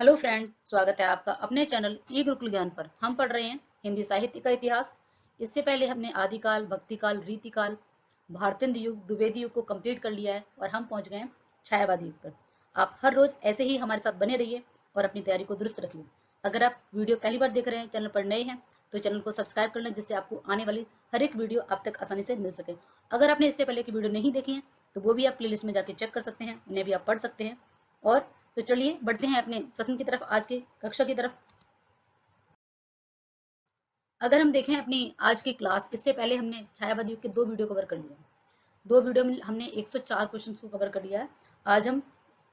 Hello friend, स्वागत है आपका अपने चैनल ई गुरुकुल ज्ञान पर। हम पढ़ रहे हैं हिंदी साहित्य का इतिहास। इससे पहले हमने आदिकाल, भक्तिकाल, रीतिकाल, भारतेंद युग, द्विवेदी युग को कंप्लीट कर लिया है और हम पहुंच गए हैं छायावादी युग पर। आप हर रोज ऐसे ही हमारे साथ बने रहिए और अपनी तैयारी को दुरुस्त रखिए। अगर आप वीडियो पहली बार देख रहे हैं, चैनल पर नए हैं, तो चैनल को सब्सक्राइब कर लें, जिससे आपको आने वाली हर एक वीडियो आप तक आसानी से मिल सके। अगर आपने इससे पहले की वीडियो नहीं देखी है तो वो भी आप प्लेलिस्ट में जाके चेक कर सकते हैं, उन्हें भी आप पढ़ सकते हैं। और तो चलिए बढ़ते हैं अपने सेशन की तरफ, आज के कक्षा की तरफ। अगर हम देखें अपनी आज की क्लास, इससे पहले हमने छायावादी युग के दो वीडियो कवर कर लिए हैं। दो वीडियो में हमने 104 क्वेश्चन को कवर कर लिया है। आज हम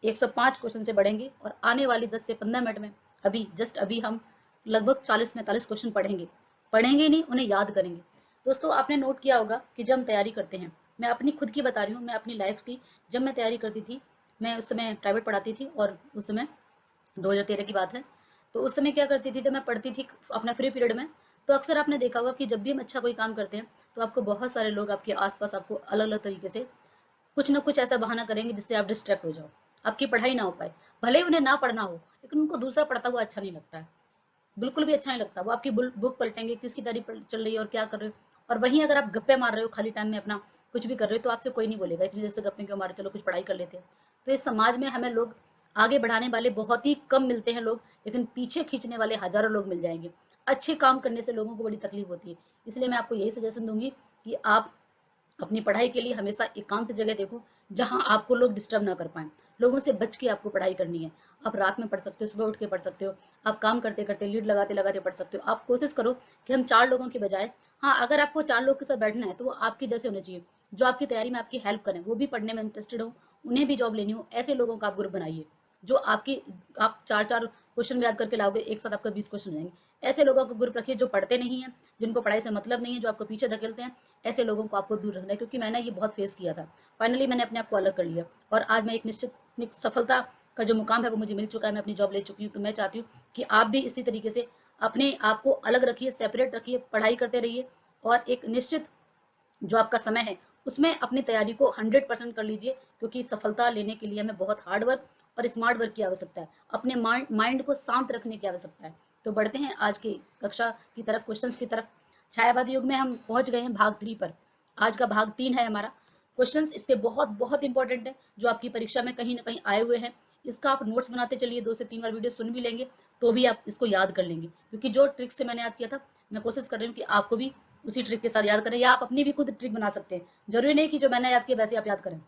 105 क्वेश्चन से बढ़ेंगे और आने वाली 10 से 15 मिनट में अभी हम लगभग 40-45 क्वेश्चन पढ़ेंगे। पढ़ेंगे नहीं, उन्हें याद करेंगे। दोस्तों, आपने नोट किया होगा कि जब हम तैयारी करते हैं, मैं अपनी खुद की बता रही हूँ, मैं अपनी लाइफ की, जब मैं तैयारी करती थी, मैं उस समय प्राइवेट पढ़ाती थी और उस समय 2013 की बात है। तो उस समय क्या करती थी, जब मैं पढ़ती थी अपना फ्री पीरियड में, तो अक्सर आपने देखा होगा कि जब भी हम अच्छा कोई काम करते हैं तो आपको बहुत सारे लोग आपके आसपास आपको अलग अलग तरीके से कुछ ना कुछ ऐसा बहाना करेंगे जिससे आप डिस्ट्रैक्ट हो जाओ, आपकी पढ़ाई ना हो पाए। भले ही उन्हें ना पढ़ना हो, लेकिन उनको दूसरा पढ़ता हुआ अच्छा नहीं लगता है, बिल्कुल भी अच्छा नहीं लगता। वो आपकी बुक पलटेंगे, किसकी तारीफ चल रही है और क्या कर रहे हो। और वहीं अगर आप गप्पे मार रहे हो खाली टाइम में, अपना कुछ भी कर रहे हो, तो आपसे कोई नहीं बोलेगा इतनी देर से गप्पे क्यों मारे, चलो कुछ पढ़ाई कर लेते हैं। तो इस समाज में हमें लोग आगे बढ़ाने वाले बहुत ही कम मिलते हैं लोग, लेकिन पीछे खींचने वाले हजारों लोग मिल जाएंगे। अच्छे काम करने से लोगों को बड़ी तकलीफ होती है। इसलिए मैं आपको यही सजेशन दूंगी कि आप अपनी पढ़ाई के लिए हमेशा एकांत जगह देखो, जहां आपको लोग डिस्टर्ब ना कर पाए। लोगों से बच के आपको पढ़ाई करनी है। आप रात में पढ़ सकते हो, सुबह उठ के पढ़ सकते हो, आप काम करते करते, लीड लगाते लगाते पढ़ सकते हो। आप कोशिश करो कि हम 4 लोगों के बजाय, हाँ, अगर आपको 4 लोग के साथ बैठना है तो वो आपके जैसे होने चाहिए, जो आपकी तैयारी में आपकी हेल्प करें, वो भी पढ़ने में इंटरेस्टेड हो, उन्हें भी जॉब लेनी हो। ऐसे लोगों का आप ग्रुप बनाइए जो आपकी, आप 4-4 क्वेश्चन याद करके लाओगे, एक साथ आपका 20 क्वेश्चन हो जाएंगे। ऐसे लोगों का ग्रुप रखिए जो पढ़ते नहीं है, जिनको पढ़ाई से मतलब नहीं है, जो आपको पीछे धकेलते हैं। ऐसे लोगों को आपको दूर रखना है, क्योंकि मैंने ये बहुत फेस किया था। फाइनली मैंने अपने आप को अलग कर लिया और आज मैं एक निश्चित सफलता का जो मुकाम है वो मुझे मिल चुका है, मैं अपनी जॉब ले चुकी हूँ। तो मैं चाहती हूँ कि आप भी इसी तरीके से अपने आप को अलग रखिए, सेपरेट रखिए, पढ़ाई करते रहिए और एक निश्चित जो आपका समय है उसमें अपनी तैयारी को 100% कर लीजिए, क्योंकि सफलता लेने के लिए हमें बहुत हार्ड वर्क और स्मार्ट वर्क की आवश्यकता है। अपने माइंड को शांत रखने की आवश्यकता है। तो बढ़ते हैं आज की कक्षा की तरफ, क्वेश्चंस की तरफ। छायावादी युग में हम पहुंच गए हैं भाग 3 पर। आज का भाग 3 है हमारा। क्वेश्चंस इसके बहुत बहुत इंपॉर्टेंट है, जो आपकी परीक्षा में कहीं ना कहीं आए हुए हैं। इसका आप नोट्स बनाते चलिए, 2 से 3 बार वीडियो सुन भी लेंगे तो भी आप इसको याद कर लेंगे, क्योंकि जो ट्रिक से मैंने याद किया था, मैं कोशिश कर रही हूँ कि आपको भी उसी ट्रिक के साथ याद करें, या आप अपनी भी खुद ट्रिक बना सकते हैं। जरूरी नहीं कि जो मैंने याद किया वैसे आप याद करें।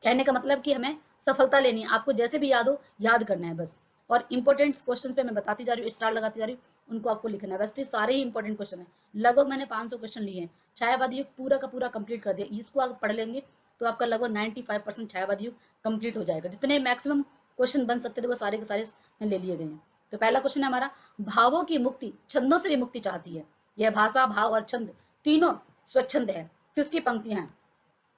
कहने का मतलब कि हमें सफलता लेनी है, आपको जैसे भी याद हो याद करना है बस। और इंपॉर्टेंट क्वेश्चन पे मैं बताती जा रही हूँ, स्टार लगाती जा रही हूँ, उनको आपको लिखना है बस। तो सारे ही इंपॉर्टेंट क्वेश्चन है, लगभग मैंने 500 क्वेश्चन लिए हैं। छायावादी युग पूरा का पूरा कंप्लीट कर दिया, इसको आप पढ़ लेंगे तो आपका लगभग 95% छायावादी युग कंप्लीट हो जाएगा। जितने मैक्सिमम क्वेश्चन बन सकते थे वो सारे के सारे ले लिए गए हैं। तो पहला क्वेश्चन है हमारा, भावों की मुक्ति छंदों से भी मुक्ति चाहती है। यह भाषा, भाव और छंद तीनों स्वच्छंद है। किसकी पंक्तियां हैं?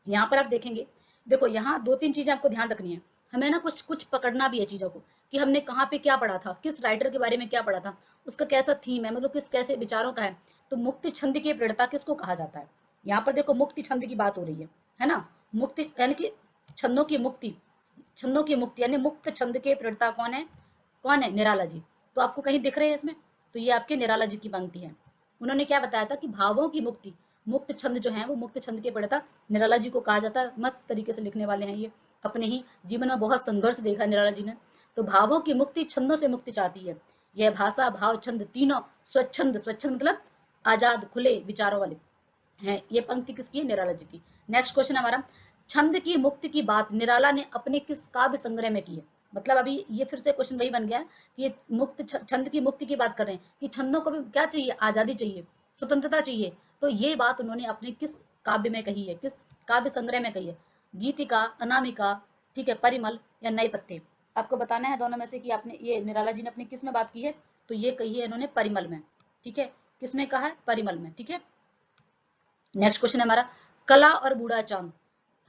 यहाँ पर आप देखेंगे, देखो यहाँ 2-3 चीजें आपको ध्यान रखनी है। हमें ना कुछ कुछ पकड़ना भी है चीजों को, कि हमने कहाँ पे क्या पढ़ा था, किस राइटर के बारे में क्या पढ़ा था, उसका कैसा थीम है, मतलब किस कैसे विचारों का है। तो मुक्ति छंद की प्रेरणा किसको कहा जाता है? यहाँ पर देखो मुक्ति छंद की बात हो रही है ना। मुक्ति यानी कि छंदों की मुक्ति, छंदों की मुक्ति यानी मुक्त छंद के प्रेरणा कौन है? कौन है? निराला जी। तो आपको कहीं दिख रहे हैं इसमें? तो ये आपके निराला जी की पंक्ति है। उन्होंने क्या बताया था कि भावों की मुक्ति, मुक्त छंद जो है वो मुक्त छंद के प्रणेता निराला जी को कहा जाता है। मस्त तरीके से लिखने वाले हैं ये, अपने ही जीवन में बहुत संघर्ष देखा निराला जी ने। तो भावों की मुक्ति छंदों से मुक्ति चाहती है। यह भाषा, भाव, छंद तीनों स्वच्छंद, स्वच्छंद मतलब आजाद खुले विचारों वाले हैं। ये पंक्ति किसकी है? निराला जी की। नेक्स्ट क्वेश्चन हमारा, छंद की मुक्ति की बात निराला ने अपने किस काव्य संग्रह में की है? मतलब अभी ये फिर से क्वेश्चन वही बन गया कि ये मुक्त छंद की मुक्ति की बात कर रहे हैं कि छंदों को भी क्या चाहिए? आजादी चाहिए, स्वतंत्रता चाहिए। तो ये बात उन्होंने अपने किस काव्य में कही है, किस काव्य संग्रह में कही है? गीतिका, अनामिका, ठीक है, परिमल या नए पत्ते? आपको बताना है दोनों में से कि आपने, ये निराला जी ने अपनी किस में बात की है? तो ये कही है इन्होंने परिमल में। ठीक है, किसमें कहा है? परिमल में। ठीक है, नेक्स्ट क्वेश्चन है हमारा, कला और बूढ़ा चांद।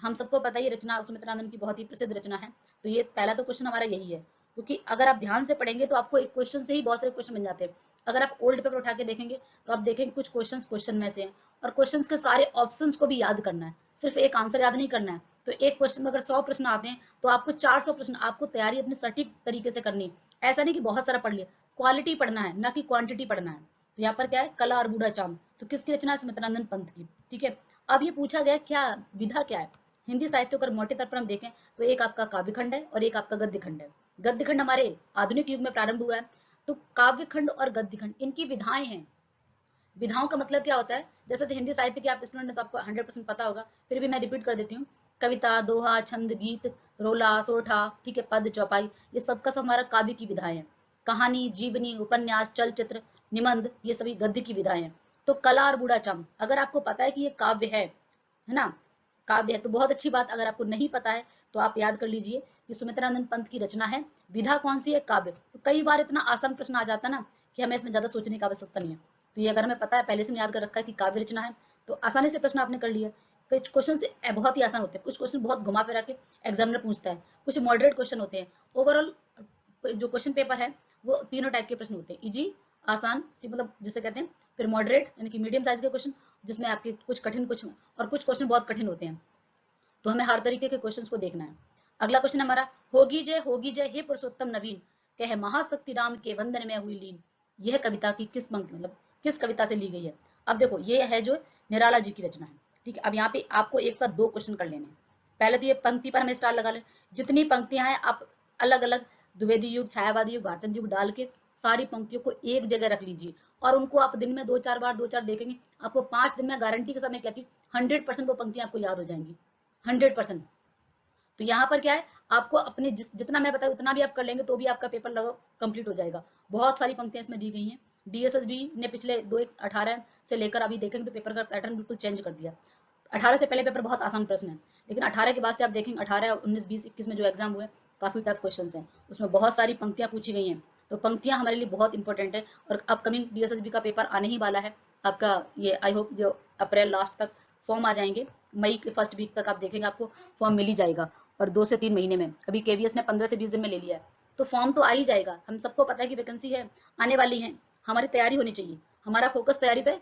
हम सबको पता है ये रचना सुमित्रानंद की बहुत ही प्रसिद्ध रचना है। तो ये पहला तो क्वेश्चन हमारा यही है, क्योंकि अगर आप ध्यान से पढ़ेंगे तो आपको एक क्वेश्चन से ही बहुत सारे क्वेश्चन बन जाते हैं। अगर आप ओल्ड पेपर उठा के देखेंगे तो आप देखेंगे कुछ क्वेश्चन क्वेश्चन में से हैं, और क्वेश्चन के सारे ऑप्शंस को भी याद करना है, सिर्फ एक आंसर याद नहीं करना है। तो एक क्वेश्चन में अगर 100 प्रश्न आते हैं तो आपको 400 प्रश्न आपको तैयारी अपनी सटीक तरीके से करनी है। ऐसा नहीं कि बहुत सारा पढ़ लिया, क्वालिटी पढ़ना है ना कि क्वांटिटी पढ़ना है। तो यहाँ पर क्या है, कला और बूढ़ा चांद, तो किसकी रचना है, सुमित्रानंद पंत की। ठीक है, अब ये पूछा गया क्या विधा क्या है हिंदी साहित्य को, अगर मोटे तौर पर हम देखें तो एक आपका काव्यखंड है और एक आपका गद्यखंड है। गद्यखंड हमारे आधुनिक युग में प्रारंभ हुआ है, तो काव्यखंड और गद्यखंड इनकी विधाएं हैं। विधाओं का मतलब क्या होता है, जैसे तो हिंदी साहित्य के आप स्टूडेंट हैं तो आपको 100% पता होगा, फिर भी मैं रिपीट कर देती हूँ। कविता, दोहा, छंद, गीत, रोला, सोठा, ठीक है, पद, चौपाई, ये सबका सब हमारा काव्य की विधाएं हैं। कहानी, जीवनी, उपन्यास, चलचित्र, निबंध, ये सभी गद्य की विधाएं हैं। तो कला और बूढ़ा चाम, अगर आपको पता है कि ये काव्य है ना, काव्य है, तो बहुत अच्छी बात। अगर आपको नहीं पता है तो आप याद कर लीजिए कि सुमित्रानंद पंत की रचना है। विधा कौन सी है, काव्य। तो कई बार इतना आसान प्रश्न आ जाता है ना कि हमें इसमें ज्यादा सोचने की आवश्यकता नहीं है। तो ये अगर हमें पता है, पहले से याद कर रखा है कि काव्य रचना है, तो आसानी से प्रश्न आपने कर लिया। कुछ क्वेश्चन बहुत ही आसान होते हैं, कुछ क्वेश्चन बहुत घुमा फिरा के एग्जामिनर पूछता है, कुछ मॉडरेट क्वेश्चन होते हैं। ओवरऑल जो क्वेश्चन पेपर है वो तीनों टाइप के प्रश्न होते हैं, इजी, आसान, मतलब जिसे कहते हैं, फिर मॉडरेट यानी कि मीडियम साइज के क्वेश्चन, जिसमें आपके कुछ कठिन, कुछ और कुछ क्वेश्चन बहुत कठिन होते हैं। तो हमें हर तरीके के क्वेश्चंस को देखना है। अगला क्वेश्चन हमारा, होगी जय हे पुरुषोत्तम नवीन, कहे महाशक्ति राम के वंदन में हुई लीन। यह कविता की किस पंक्ति, मतलब किस कविता से ली गई है। अब देखो, ये है जो निराला जी की रचना है। ठीक है, अब यहाँ पे आपको एक साथ दो क्वेश्चन कर लेने हैं। पहले तो ये पंक्ति पर हमें स्टार लगा लें, जितनी पंक्तियां हैं आप अलग अलग द्विवेदी युग, छायावादी युग, भारतंत्र युग डाल के सारी पंक्तियों को एक जगह रख लीजिए, और उनको आप दिन में 2-4 बार 2-4 देखेंगे, आपको 5 दिन में गारंटी के साथ मैं कहती हूँ 100% वो पंक्तियां आपको याद हो जाएंगी, 100%। तो यहाँ पर क्या है, आपको अपने जितना मैं बताऊँ उतना भी आप कर लेंगे तो भी आपका पेपर लगभग कंप्लीट हो जाएगा। बहुत सारी पंक्तियां इसमें दी गई हैं। डीएसएसबी ने पिछले 2018 से लेकर अभी देखेंगे तो पेपर का पैटर्न बिल्कुल चेंज कर दिया। 18 से पहले पेपर बहुत आसान प्रश्न है, लेकिन 18 के बाद से आप देखेंगे 18, 19, 20, 21 में जो एग्जाम हुए काफी टफ क्वेश्चन हैं, उसमें बहुत सारी पंक्तियां पूछी गई हैं। तो पंक्तियां हमारे लिए बहुत इंपॉर्टेंट है, और अपकमिंग डीएसएसबी का पेपर आने ही वाला है आपका। ये आई होप जो अप्रैल लास्ट तक फॉर्म आ जाएंगे, मई के फर्स्ट वीक तक आप देखेंगे आपको फॉर्म मिल ही जाएगा, और 2 से 3 महीने में। अभी केवीएस ने 15 से 20 दिन में ले लिया है, तो फॉर्म तो आ ही जाएगा। हम सबको पता है कि वैकेंसी है, आने वाली है, हमारी तैयारी होनी चाहिए। हमारा फोकस तैयारी पे,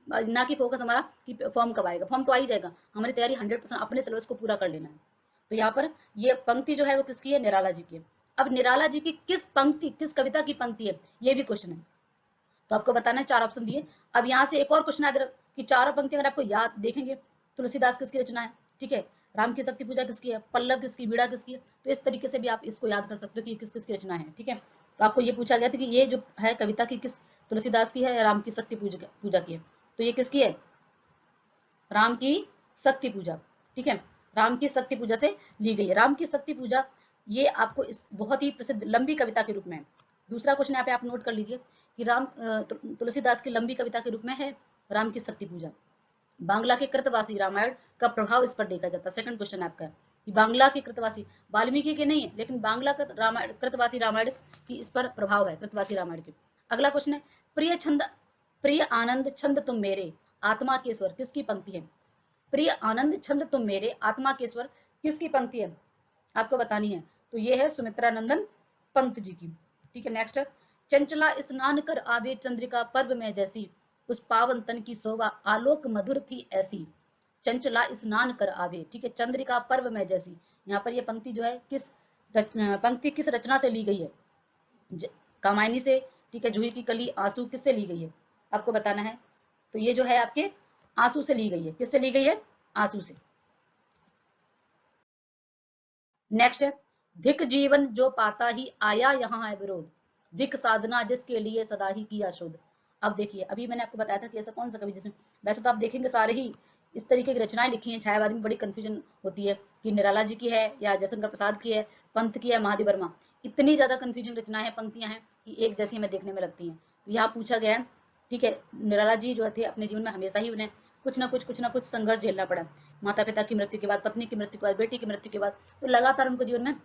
ना कि फोकस हमारा कि फॉर्म कब आएगा। फॉर्म तो आ ही जाएगा, हमारी तैयारी 100% अपने सिलेबस को पूरा कर लेना है। तो यहाँ पर ये पंक्ति जो है वो किसकी है, निराला जी की है। अब निराला जी की किस पंक्ति, किस कविता की पंक्ति है, ये भी क्वेश्चन है। तो आपको बताना है, 4 ऑप्शन दिए। अब यहाँ से एक और क्वेश्चन है कि चारों पंक्ति अगर आपको याद देखेंगे, तुलसीदास किसकी रचना है, ठीक है, राम की शक्ति पूजा किसकी है, पल्लव किसकी, बीड़ा किसकी है। तो इस तरीके से भी आप इसको याद कर सकते हो कि किस किसकी रचना है। ठीक है, तो आपको ये पूछा गया था कि ये जो है कविता की किस, तुलसीदास की है या राम की शक्ति पूजा की है। तो ये किसकी है, राम की शक्ति पूजा। ठीक है, राम की शक्ति पूजा से ली गई है। राम की शक्ति पूजा ये आपको इस बहुत ही प्रसिद्ध लंबी कविता के रूप में है। दूसरा क्वेश्चन यहाँ पे आप नोट कर लीजिए कि तुलसीदास की लंबी कविता के रूप में है राम की शक्ति पूजा। बांग्ला के कृतवासी रामायण का प्रभाव इस पर देखा जाता है। सेकंड क्वेश्चन आपका है कि बांग्ला के कृतवासी, वाल्मीकि के नहीं है, लेकिन बांग्ला का रामायण, कृतवासी रामायण की इस पर प्रभाव है, कृतवासी रामायण के। अगला क्वेश्चन है, प्रिय छंद, प्रिय आनंद छंद तुम मेरे, आत्मा के स्वर, किसकी पंक्ति है। प्रिय आनंद छंद तुम मेरे, आत्मा के स्वर, किसकी पंक्ति है, आपको बतानी है। तो ये है सुमित्रानंदन पंत जी की। ठीक है, नेक्स्ट, चंचला स्नान कर आवे चंद्रिका पर्व में जैसी, उस पावन तन की शोभा आलोक मधुर थी ऐसी। चंचला स्नान कर आवे, ठीक है, चंद्रिका पर्व में जैसी। यहाँ पर ये पंक्ति जो है पंक्ति किस रचना से ली गई है, कामायनी से, ठीक है, जूही की कली, आंसू, किससे ली गई है, आपको बताना है। तो ये जो है आपके आंसू से ली गई है, किससे ली गई है, आंसू से। नेक्स्ट है, धिक जीवन जो पाता ही आया यहाँ है विरोध, धिक साधना जिसके लिए सदा ही किया शोध। अब देखिए, अभी मैंने आपको बताया था कि ऐसा कौन सा कवि जिसमें, वैसे तो आप देखेंगे सारे ही इस तरीके की रचनाएं लिखी हैं। छायावादी में बड़ी कंफ्यूजन होती है कि निराला जी की है या जयशंकर प्रसाद की है, पंत की है, महादेव वर्मा। इतनी ज्यादा कंफ्यूजन रचनाएं हैं, पंक्तियां हैं कि एक जैसी हमें देखने में लगती हैं। तो यहाँ पूछा गया है, ठीक है, निराला जी जो थे अपने जीवन में हमेशा ही उन्हें कुछ ना कुछ संघर्ष झेलना पड़ा। माता पिता की मृत्यु के बाद, पत्नी की मृत्यु के बाद, बेटी की मृत्यु के बाद, तो लगातार उनको जीवन में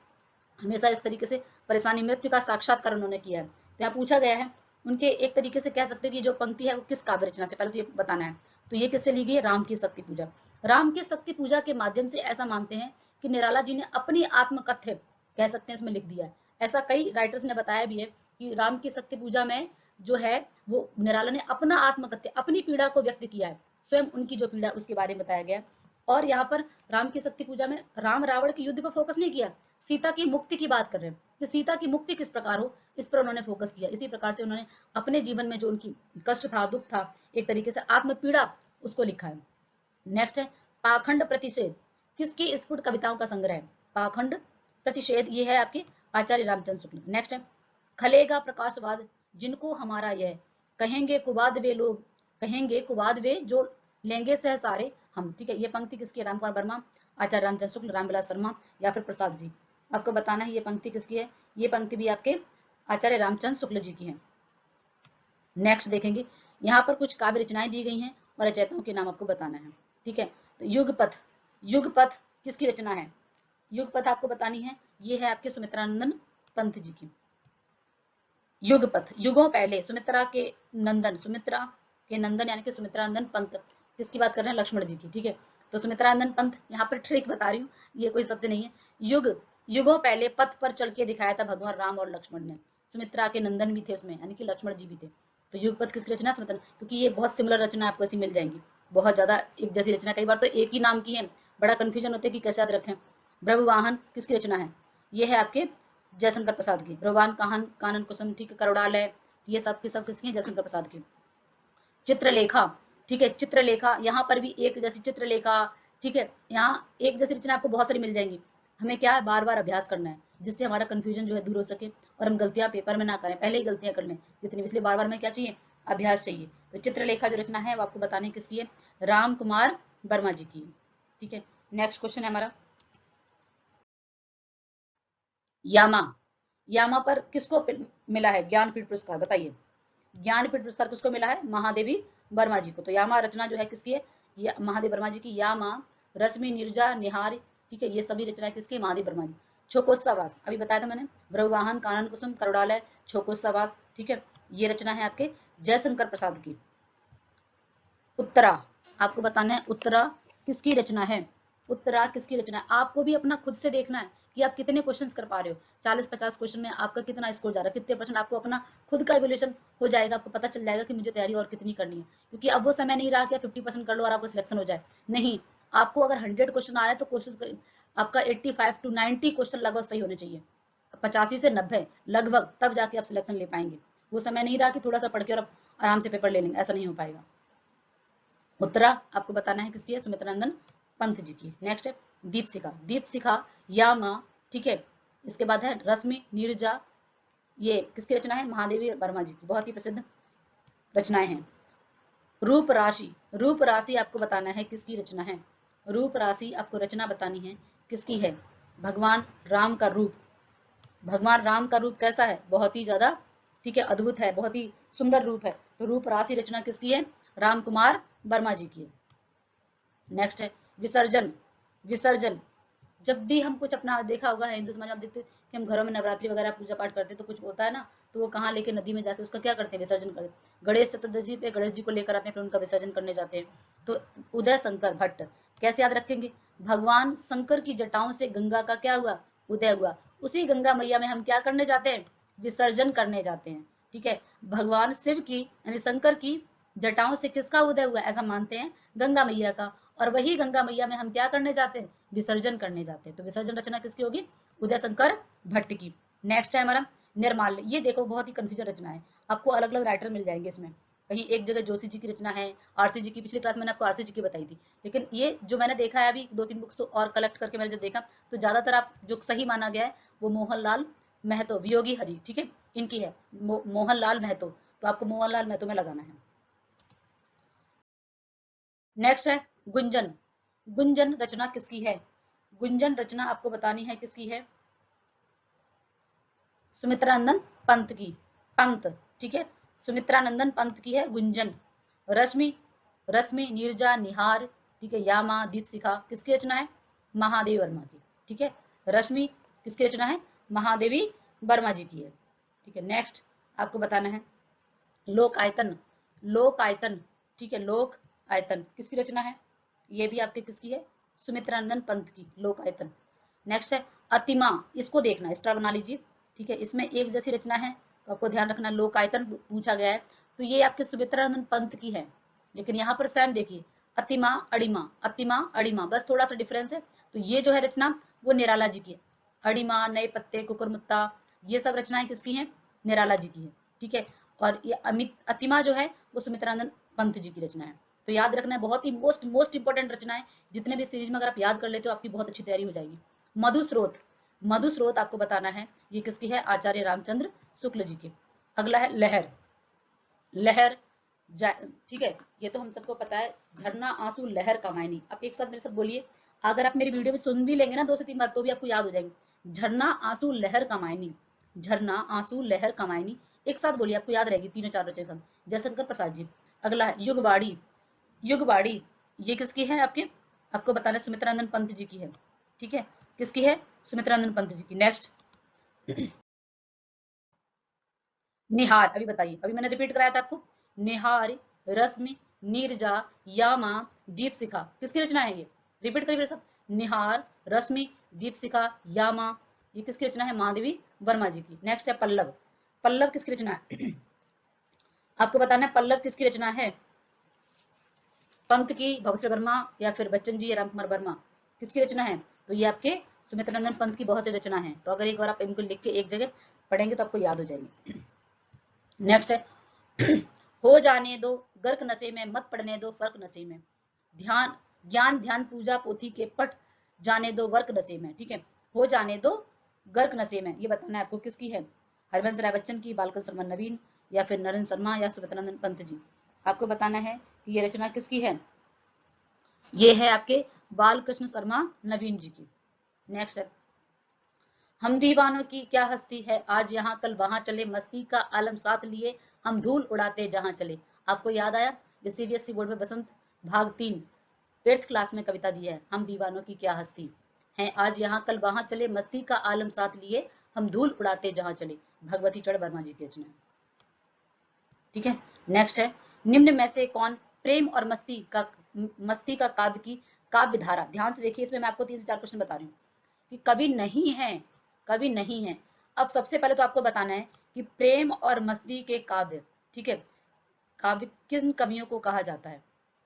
हमेशा इस तरीके से परेशानी, मृत्यु का साक्षात्कार उन्होंने किया है। तो यहाँ पूछा गया है उनके, एक तरीके से कह सकते हैं कि जो पंक्ति है वो किस काव्य रचना से, पहले तो ये बताना है। तो ये किससे ली गई है, राम की शक्ति पूजा। राम की शक्ति पूजा के माध्यम से ऐसा मानते हैं कि निराला जी ने अपनी आत्मकथ्य, कह सकते हैं, इसमें लिख दिया है। ऐसा कई राइटर्स ने बताया भी है कि राम की शक्ति पूजा में जो है वो निराला ने अपना आत्मकथ्य, अपनी पीड़ा को व्यक्त किया है, स्वयं उनकी जो पीड़ा उसके बारे में बताया गया। और यहाँ पर राम की शक्ति पूजा में राम रावण के युद्ध पर फोकस नहीं किया, सीता की मुक्ति की बात कर रहे हैं कि सीता की मुक्ति किस प्रकार हो, इस पर उन्होंने फोकस किया। इसी प्रकार से उन्होंने अपने जीवन में जो उनकी कष्ट था, दुख था, एक तरीके से आत्म पीड़ा, उसको लिखा है। नेक्स्ट है पाखंड प्रतिषेध, किसकी स्फुट कविताओं का संग्रह है? पाखंड प्रतिषेध, ये है आपके आचार्य रामचंद्र शुक्ल। नेक्स्ट है खलेगा प्रकाशवाद जिनको हमारा यह, कहेंगे कुवाद वे लोग, कहेंगे कुवाद वे जो लेंगे सह सारे हम। ठीक है, ये पंक्ति किसकी है? रामकुमार वर्मा, आचार्य रामचंद्र शुक्ल, रामविलास शर्मा या फिर प्रसाद जी। आपको बताना है ये पंक्ति किसकी है। ये पंक्ति भी आपके आचार्य रामचंद्र शुक्ल जी की है। नेक्स्ट देखेंगे, यहाँ पर कुछ काव्य रचनाएं दी गई हैं और रचयिताओं के नाम आपको बताना है। ठीक है, तो युगपथ, युगपथ किसकी रचना है? युगपथ आपको बतानी है, ये है आपके सुमित्रानंदन पंत जी की। युगपथ, युगों पहले सुमित्रा के नंदन, सुमित्रा के नंदन यानी कि सुमित्रानंदन पंत, किसकी बात कर रहे हैं? लक्ष्मण जी की। ठीक है, तो सुमित्रानंदन पंत, यहाँ पर ट्रिक बता रही हूँ, ये कोई सत्य नहीं है। युग, युगों पहले पथ पर चल के दिखाया था भगवान राम और लक्ष्मण ने, सुमित्रा के नंदन भी थे उसमें, यानी कि लक्ष्मण जी भी थे। तो युगपथ किसकी रचना? सुमित्रा, क्योंकि ये बहुत सिमिलर रचना आपको ऐसी मिल जाएंगी, बहुत ज्यादा एक जैसी रचना, कई बार तो एक ही नाम की है, बड़ा कंफ्यूजन होता है कि कैसे याद रखें। ब्रह्मवाहन किसकी रचना है? ये है आपके जयशंकर प्रसाद की। प्रवान कानन कुसुम, ठीक है, करुणालय, ये सब की सब किसकी है? जयशंकर प्रसाद की। चित्रलेखा, ठीक है, चित्रलेखा, यहाँ पर भी एक जैसी चित्रलेखा, ठीक है, यहाँ एक जैसी रचना आपको बहुत सारी मिल जाएंगी। हमें क्या है, बार बार अभ्यास करना है, जिससे हमारा कंफ्यूजन जो है दूर हो सके और हम गलतियां पेपर में ना करें, पहले ही गलतियां कर लें जितनी, इसलिए बार बार में क्या चाहिए? अभ्यास चाहिए। तो चित्रलेखा जो रचना है वो आपको बताने किसकी है? राम कुमार वर्मा जी की। ठीक है, नेक्स्ट क्वेश्चन है हमारा, यामा, यामा पर किसको मिला है ज्ञानपीठ पुरस्कार? बताइए, ज्ञानपीठ पुरस्कार किसको मिला है? महादेवी वर्मा जी को। तो यामा रचना जो है किसकी है? महादेव वर्मा जी की। यामा, रश्मि, नीरजा, निहार, ठीक है, ये सभी रचनाएं किसकी? महादेव वर्मा जी। छोकोत्सवास अभी बताया था मैंने, ब्रह्मवाहन, कानन कुसुम, करुणालय, छोकोत्सवास, ठीक है, ये रचना है आपके जयशंकर प्रसाद की। उत्तरा, आपको बताना है उत्तरा किसकी रचना है? उत्तरा किसकी रचना है? आपको भी अपना खुद से देखना है कि आप कितने क्वेश्चंस कर पा रहे हो। 40-50 क्वेश्चन में आपका कितना स्कोर जा रहा है, कितने परसेंट, आपको अपना खुद का इवैल्यूएशन हो जाएगा, आपको पता चल जाएगा कि मुझे तैयारी और कितनी करनी है। क्योंकि अब वो समय नहीं रहा कि 50% कर लो और आपको सिलेक्शन हो जाए, नहीं, आपको अगर 100 क्वेश्चन आ रहे हैं तो कोशिश करें आपका 85 to 90 क्वेश्चन लगभग सही होने चाहिए, 85 से 90 लगभग, तब जाके आप सिलेक्शन ले पाएंगे। वो समय नहीं रहा कि थोड़ा सा पढ़ के और आराम से पेपर ले लेंगे, ऐसा नहीं हो पाएगा। उत्तरा आपको बताना है किसकी है? सुमित्रानंदन पंत जी की। नेक्स्ट है दीपशिखा, दीपशिखा, यामा, ठीक है, इसके बाद है रश्मि, नीरजा, ये किसकी रचना है? महादेवी वर्मा जी की, बहुत ही प्रसिद्ध रचनाएं हैं। रूप राशि, रूप राशि आपको बताना है किसकी रचना है? रूप राशि आपको रचना बतानी है किसकी है? भगवान राम का रूप, भगवान राम का रूप कैसा है? बहुत ही ज्यादा, ठीक है, अद्भुत है, बहुत ही सुंदर रूप है। तो रूप राशि रचना किसकी है? राम कुमार वर्मा जी की है। नेक्स्ट है विसर्जन, विसर्जन, जब भी हम कुछ अपना देखा होगा हिंदू समाज में, आप देखते कि हम घरों में नवरात्रि वगैरह पूजा पाठ करते हैं तो कुछ होता है ना, तो वो कहाँ लेके नदी में जाके उसका क्या करते हैं? विसर्जन करते हैं। गणेश चतुर्दशी पे गणेश जी को लेकर आते हैं, फिर उनका विसर्जन करने जाते हैं। तो उदय शंकर भट्ट, कैसे याद रखेंगे? भगवान शंकर की जटाओं से गंगा का क्या हुआ? उदय हुआ। उसी गंगा मैया में हम क्या करने जाते हैं? विसर्जन करने जाते हैं। ठीक है, भगवान शिव की यानी शंकर की जटाओं से किसका उदय हुआ? ऐसा मानते हैं गंगा मैया का, और वही गंगा मैया में हम क्या करने जाते हैं? विसर्जन करने जाते हैं। तो विसर्जन रचना किसकी होगी? उदय शंकर भट्ट की। नेक्स्ट है हमारा निर्माल्य, ये देखो बहुत ही कंफ्यूजन रचना है, आपको अलग अलग राइटर मिल जाएंगे इसमें, कहीं एक जगह जोशी जी की रचना है, आरसी जी की, पिछली क्लास मैंने आपको आरसी जी की बताई थी, लेकिन ये जो मैंने देखा है अभी 2-3 बुक्स और कलेक्ट करके मैंने जब देखा तो ज्यादातर आप जो सही माना गया है वो मोहनलाल महतो, वियोगी हरि, ठीक है, इनकी है, मोहनलाल महतो, तो आपको मोहनलाल महतो में लगाना है। नेक्स्ट है गुंजन, गुंजन रचना किसकी है? गुंजन रचना आपको बतानी है किसकी है? सुमित्रानंदन पंत की, पंत, ठीक है, सुमित्रानंदन पंत की है गुंजन। रश्मि, रश्मि, नीरजा, निहार, ठीक है, यामा, दीपशिखा किसकी रचना है? महादेवी वर्मा की, ठीक है, रश्मि किसकी रचना है? महादेवी वर्मा जी की है। ठीक है, नेक्स्ट आपको बताना है लोक आयतन, लोक आयतन, ठीक है, लोक आयतन किसकी रचना है? ये भी आपके किसकी है? सुमित्रानंदन पंत की, लोक आयतन। नेक्स्ट है अतिमा, इसको देखना, एक्स्ट्रा बना लीजिए, ठीक है, इसमें एक जैसी रचना है तो आपको ध्यान रखना, लोक आयतन पूछा गया है तो ये आपके सुमित्रानंदन पंत की है, लेकिन यहाँ पर सेम देखिए अतिमा अड़िमा, अतिमा अड़िमा, बस थोड़ा सा डिफरेंस है। तो ये जो है रचना वो निराला जी की है। अड़िमा, नए पत्ते, कुकुरमुत्ता, ये सब रचनाएं किसकी हैं? निराला जी की है। ठीक है। और ये अमित अतिमा जो है वो सुमित्रानंद पंत जी की रचना है। तो याद रखना है, बहुत ही मोस्ट मोस्ट इंपॉर्टेंट रचना है। जितने भी सीरीज में अगर आप याद कर लेते हो आपकी बहुत अच्छी तैयारी हो जाएगी। मधुस्रोत, मधुस्रोत आपको बताना है ये किसकी है? आचार्य रामचंद्र शुक्ल जी की। अगला है लहर, लहर, ठीक है, ये तो हम सबको पता है। झरना आंसू लहर कमायनी, आप एक साथ मेरे साथ बोलिए। अगर आप मेरी वीडियो में सुन भी लेंगे ना 2 से 3 बार तो भी आपको याद हो जाएगी। झरना आंसू लहर कमायनी, झरना आंसू लहर कमायनी, एक साथ बोलिए, आपको याद रहेगी तीनों चार रचना। जयशंकर प्रसाद जी। अगला है युगवाड़ी, युगवाड़ी, ये किसकी है? आपको बताना है सुमित्रानंद पंत जी की है। ठीक है, किसकी है? सुमित्रानंद पंत जी की। नेक्स्ट निहार, अभी बताइए, अभी मैंने रिपीट कराया था आपको। निहार, रश्मि, नीरजा, यामा, दीपशिखा, किसकी रचना है ये? रिपीट करिए मेरे साथ। निहार, रश्मि, दीपशिखा, यामा, ये किसकी रचना है? माधवी वर्मा जी की। नेक्स्ट है पल्लव, पल्लव किसकी रचना है? आपको बताना है पल्लव किसकी रचना है? पंत की, भवश्री वर्मा, या फिर बच्चन जी या राम कुमार वर्मा, किसकी रचना है? तो ये आपके सुमित्रानंद पंत की बहुत सी रचना है। तो अगर एक बार आप इनको लिख के एक जगह पढ़ेंगे तो आपको याद हो जाएगी। नेक्स्ट है हो जाने दो गर्क नशे में, मत पड़ने दो फर्क नशे में, ध्यान ज्ञान ध्यान पूजा पोथी के पट जाने दो वर्क नशे में। ठीक है, हो जाने दो गर्क नशे में, ये बताना है आपको किसकी है? हरिवंश राय बच्चन की, बालकृष्ण शर्मा नवीन, या फिर नरेंद्र शर्मा, या सुमित्रानंद पंत जी। आपको बताना है कि ये रचना किसकी है? ये है आपके बालकृष्ण शर्मा नवीन जी की। नेक्स्ट है हम दीवानों की क्या हस्ती है, आज यहाँ कल वहां चले, मस्ती का आलम साथ लिए हम धूल उड़ाते जहां चले। आपको याद आया? ये सीबीएसई बोर्ड में बसंत भाग 3 8th क्लास में कविता दी है, हम दीवानों की क्या हस्ती है, आज यहाँ कल वहां चले, मस्ती का आलम साथ लिए हम धूल उड़ाते जहां चले। भगवती चढ़ वर्मा जी की रचना है। ठीक है, नेक्स्ट है निम्न में से कौन प्रेम और मस्ती का काव्य की काव्य धारा, ध्यान से देखिए, इसमें मैं आपको 3 से 4 क्वेश्चन बता रही हूँ कि कवि नहीं है, कवि नहीं है। अब सबसे पहले तो आपको बताना है कि प्रेम और मस्ती के काव्य, ठीक है, काव्य किन कवियों को कहा जाता है।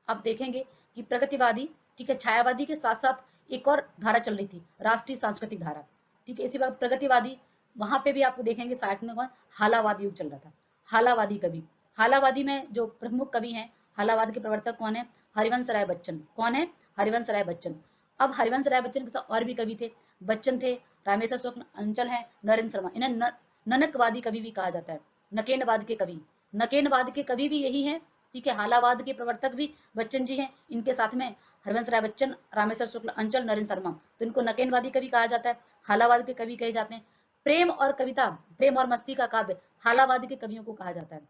आप देखेंगे कि प्रगतिवादी, ठीक है, छायावादी के साथ साथ एक और धारा चल रही थी, राष्ट्रीय सांस्कृतिक धारा। ठीक है, इसी बात प्रगतिवादी, वहां पे भी आपको देखेंगे साथ में कौन? हालावादी युग चल रहा था। हालावादी कवि, हालावादी में जो प्रमुख कवि हैं, हालावाद के प्रवर्तक कौन है? हरिवंश राय बच्चन। कौन है? हरिवंश राय बच्चन। अब हरिवंश राय बच्चन के साथ और भी कवि थे, बच्चन थे, रामेश्वर शुक्ल, अंचल है, नरेंद्र शर्मा, इन्हें ननकवादी कवि भी कहा जाता है, नकेनवाद के कवि, नकेनवाद के कवि भी यही है। ठीक है, हालावाद के प्रवर्तक भी बच्चन जी हैं, इनके साथ में हरिवंश राय बच्चन, रामेश्वर शुक्ल, अंचल, नरेंद्र शर्मा, तो इनको नकेनवादी कवि कहा जाता है, हालावाद के कवि कहे जाते हैं। प्रेम और कविता, प्रेम और मस्ती का काव्य हालावाद के कवियों को कहा जाता है,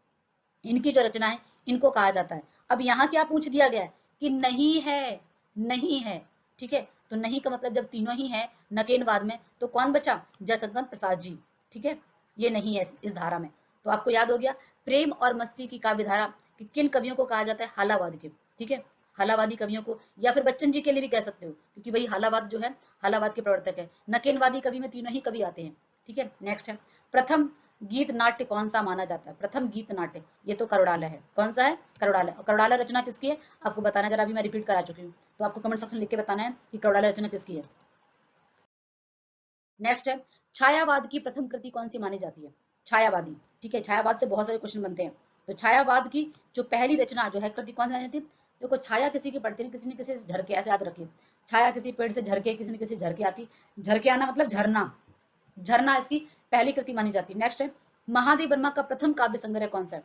इनकी जो रचना है इनको कहा जाता है। अब यहाँ क्या पूछ दिया गया है कि नहीं है, नहीं है। ठीक है, तो नहीं का मतलब जब तीनों ही है नकेनवाद में तो कौन बचा? जयशंकर प्रसाद जी। ठीक है, ये नहीं है इस धारा में। तो आपको याद हो गया प्रेम और मस्ती की काव्य धारा कि किन कवियों को कहा जाता है? हालावाद के। ठीक है, हालावादी कवियों को, या फिर बच्चन जी के लिए भी कह सकते हो क्योंकि भाई हालावाद जो है हालावाद के प्रवर्तक है। नकेनवादी कवि में तीनों ही कवि आते हैं। ठीक है, नेक्स्ट है प्रथम गीत नाट्य कौन सा माना जाता है? प्रथम गीत नाट्य, ये तो करुड़ालय है। कौन सा है? करुड़ालय। और करुड़ालय रचना किसकी है आपको बताना, जरा अभी मैं रिपीट करा चुकी हूँ, तो आपको कमेंट सेक्शन लिख के बताना है कि करुड़ालय रचना किसकी है। नेक्स्ट है छायावाद की प्रथम कृति कौन सी मानी जाती है? छायावादी। ठीक है, छायावाद से बहुत सारे क्वेश्चन बनते हैं, तो छायावाद की जो पहली रचना जो है कृति कौन सी मानी जाती है? देखो, छाया किसी की पड़ती है, किसी न किसी से झरके, ऐसे याद रखिए, छाया किसी पेड़ से झरके, किसी न किसी झरके आती, झरके आना मतलब झरना, झरना इसकी पहली कृति मानी जाती है। नेक्स्ट है महादेव वर्मा का प्रथम काव्य संग्रह कौन सा है?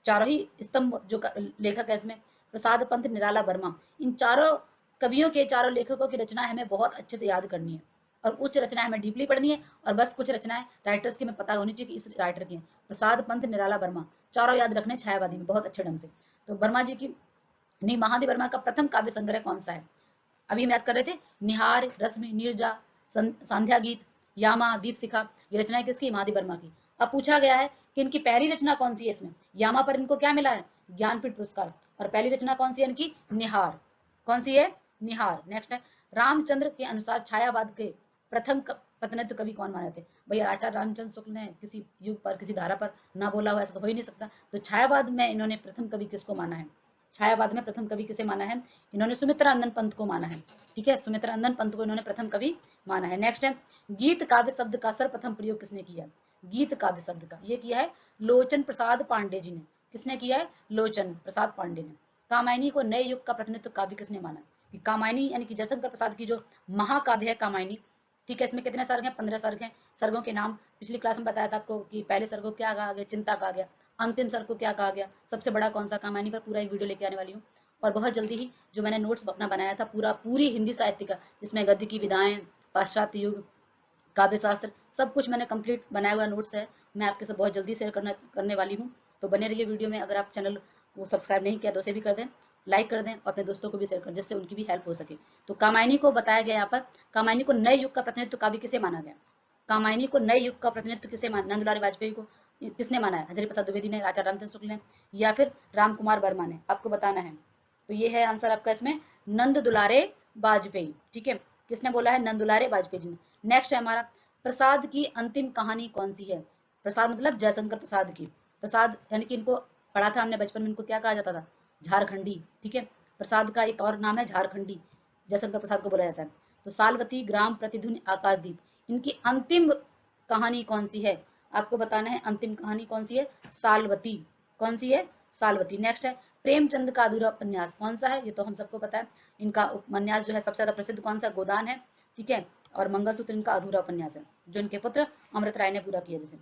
चारों ही स्तंभ जो लेखक है इसमें, प्रसाद पंत, निराला वर्मा, इन चारों कवियों के, चारों लेखकों की रचना हमें बहुत अच्छे से याद करनी है और कुछ रचनाएं हमें डीपली पढ़नी है, और बस कुछ रचनाएं राइटर्स की हमें पता होनी चाहिए कि इस राइटर की है। प्रसाद पंत, निराला वर्मा, चारों याद रखने छायावादी में बहुत अच्छे ढंग से। तो वर्मा जी की नहीं, महादेव वर्मा का प्रथम काव्य संग्रह कौन सा है? अभी हम याद कर रहे थे निहार, रश्मि, नीरजा, संध्या गीत, यामा, दीपशिखा, ये रचना किसकी? महादेव वर्मा की। अब पूछा गया है कि इनकी पहली रचना कौन सी है इसमें? यामा पर इनको क्या मिला है? ज्ञानपीठ पुरस्कार। और पहली रचना कौन सी है इनकी? निहार। कौन सी है? निहार। नेक्स्ट है रामचंद्र के अनुसार छायावाद के प्रथम पतनित कवि कौन माने थे? भैया आचार्य रामचंद्र शुक्ल ने किसी युग पर, किसी धारा पर ना बोला हुआ, ऐसा तो हो ही नहीं सकता। तो छायावाद में इन्होंने प्रथम कवि किसको माना है? छायावाद में प्रथम कवि किसे माना है? इन्होंने सुमित्रानंदन पंत को माना है। ठीक है, सुमित्रानंदन पंत को इन्होंने प्रथम कवि माना है। नेक्स्ट है, गीत काव्य शब्द का सर्वप्रथम प्रयोग किसने किया? गीत काव्य शब्द का ये किया है लोचन प्रसाद पांडे जी ने। किसने किया है? लोचन प्रसाद पांडे ने। कामायनी को नए युग का प्रतिनिधित्व काव्य किसने माना? कि कामायनी यानी कि जयशंकर प्रसाद की जो महाकाव्य है कामायनी, ठीक है, इसमें कितने सर्ग हैं? 15 सर्ग हैं। सर्गों के नाम पिछली क्लास में बताया था आपको कि पहले सर्ग को क्या कहा गया? चिंता कहा गया। अंतिम सर्ग को क्या कहा गया? सबसे बड़ा कौन सा? कामायनी पर पूरा एक वीडियो लेके आने वाली हूँ। और बहुत जल्दी ही जो मैंने नोट्स अपना बनाया था पूरी हिंदी साहित्य का, जिसमें गद्य की विधाएं, पाश्चात्य युग, काव्य शास्त्र, सब कुछ मैंने कंप्लीट बनाया हुआ नोट्स है, मैं आपके साथ बहुत जल्दी शेयर करने वाली हूँ। तो बने रहिए वीडियो में। अगर आप चैनल को सब्सक्राइब नहीं किया तो उसे भी कर दें, लाइक कर दें और अपने दोस्तों को भी शेयर कर दें, जिससे उनकी भी हेल्प हो सके। तो कामायनी को बताया गया यहाँ पर, कामायनी को नए युग का प्रतिनिधित्व काव्य किसे माना गया? कामायनी को नए युग का प्रतिनिधित्व किसे माना? नंदलाल वाजपेयी को किसने माना है? हजारी प्रसाद द्विवेदी ने, आचार्य रामचंद्र शुक्ल ने, या फिर राम कुमार वर्मा ने? आपको बताना है। तो ये है आंसर आपका इसमें, नंद दुलारे वाजपेयी। ठीक है, किसने बोला है? नंद दुलारे वाजपेयी जी ने। नेक्स्ट है हमारा, प्रसाद की अंतिम कहानी कौन सी है? प्रसाद मतलब जयशंकर प्रसाद की। प्रसाद यानी कि इनको पढ़ा था हमने बचपन में, इनको क्या कहा जाता था? झारखंडी। ठीक है, प्रसाद का एक और नाम है झारखंडी, जयशंकर प्रसाद को बोला जाता है। तो सालवती, ग्राम प्रतिध्वनि, आकाशदीप, इनकी अंतिम कहानी कौन सी है? आपको बताना है अंतिम कहानी कौन सी है? सालवती। कौन सी है? सालवती। नेक्स्ट है, प्रेमचंद का अधूरा उपन्यास कौन सा है? ये तो हम सबको पता है। इनका उपन्यास जो है सबसे ज्यादा प्रसिद्ध कौन सा? गोदान है। ठीक है, और मंगलसूत्र इनका अधूरा उपन्यास है, जो इनके पुत्र अमृत राय ने पूरा किया। जैसे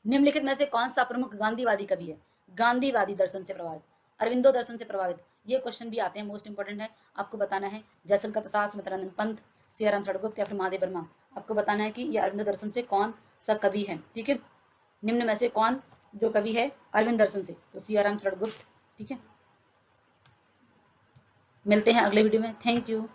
निम्नलिखित में से कौन सा प्रमुख गांधीवादी कवि है? गांधीवादी दर्शन से प्रभावित, अरविंदो दर्शन से प्रभावित, ये क्वेश्चन भी आते हैं, मोस्ट इंपोर्टेंट है। आपको बताना है जयशंकर प्रसाद, सुमित्रानंद पंत, सियाराम शरणगुप्त या फिर महादेव वर्मा। आपको बताना है कि ये अरविंदो दर्शन से कौन सा कवि है। ठीक है, निम्न में से कौन जो कवि है अरविंद दर्शन से? तो सियाराम शरणगुप्त। ठीक है, मिलते हैं अगले वीडियो में। Thank you.